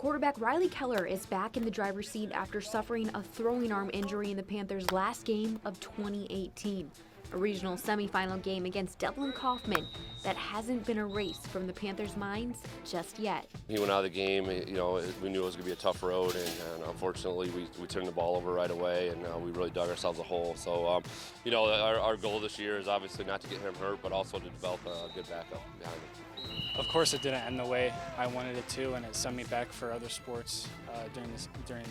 Quarterback Riley Keller is back in the driver's seat after suffering a throwing arm injury in the Panthers' last game of 2018. A regional semifinal game against Devlin Kaufman that hasn't been erased from the Panthers' minds just yet. He went out of the game, we knew it was going to be a tough road, and unfortunately we turned the ball over right away, and we really dug ourselves a hole. So, our goal this year is obviously not to get him hurt, but also to develop a good backup behind him. Of course, it didn't end the way I wanted it to, and it sent me back for other sports during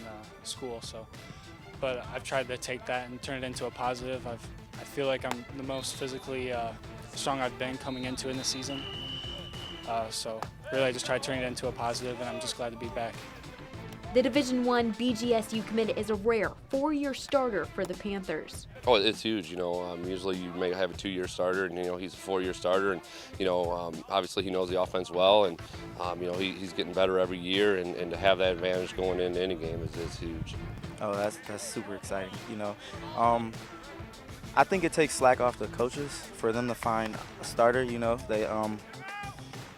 school. So, but I've tried to take that and turn it into a positive. I feel like I'm the most physically strong I've been coming into in the season. So really, I just tried turning it into a positive, and I'm just glad to be back. The Division I BGSU commit is a rare 4-year starter for the Panthers. Oh, it's huge. Usually you may have a 2-year starter, and he's a 4-year starter, and obviously he knows the offense well, and he's getting better every year, and to have that advantage going into any game is huge. Oh, that's super exciting. I think it takes slack off the coaches for them to find a starter.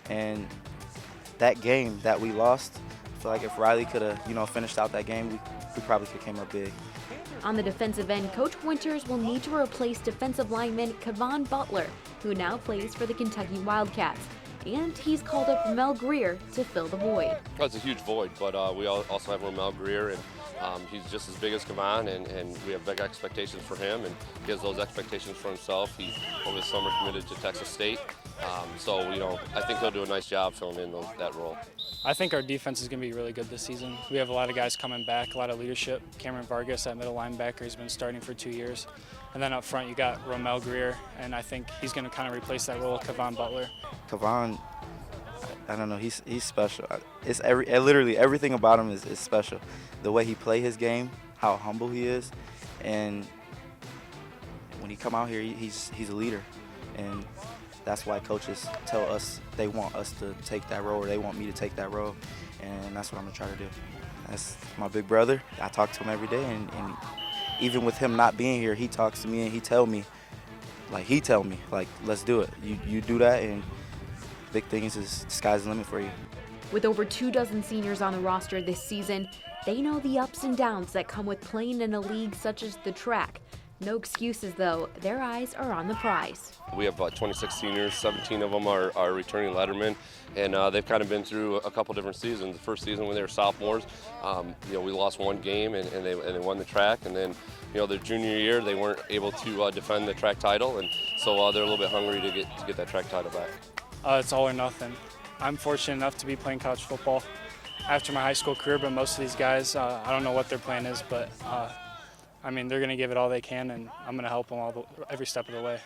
And that game that we lost, I feel like if Riley could have finished out that game, we probably could have came up big. On the defensive end, Coach Winters will need to replace defensive lineman Kevon Butler, who now plays for the Kentucky Wildcats. And he's called up Ramel Greer to fill the void. Well, it's a huge void, but we also have Ramel Greer, and he's just as big as Kevon, and we have big expectations for him, and he has those expectations for himself. He, over the summer, committed to Texas State, so I think he'll do a nice job filling in that role. I think our defense is going to be really good this season. We have a lot of guys coming back, a lot of leadership. Cameron Vargas at middle linebacker has been starting for 2 years. And then up front you got Ramel Greer, and I think he's going to kind of replace that role of Kevon Butler. Kevon, I don't know, he's special. Literally everything about him is special. The way he plays his game, how humble he is, and when he come out here, he's a leader. And that's why coaches tell us they want us to take that role, or they want me to take that role, and that's what I'm gonna try to do. That's my big brother. I talk to him every day, and even with him not being here, he talks to me and he tell me, let's do it. You do that, and big things is the sky's the limit for you. With over 24 seniors on the roster this season, they know the ups and downs that come with playing in a league such as the track. No excuses, though. Their eyes are on the prize. We have 26 seniors. 17 of them are returning lettermen, and they've kind of been through a couple different seasons. The first season when they were sophomores, we lost one game, and they won the track. And then, their junior year, they weren't able to defend the track title, and so they're a little bit hungry to get that track title back. It's all or nothing. I'm fortunate enough to be playing college football after my high school career, but most of these guys, I don't know what their plan is, but they're going to give it all they can, and I'm going to help them every step of the way.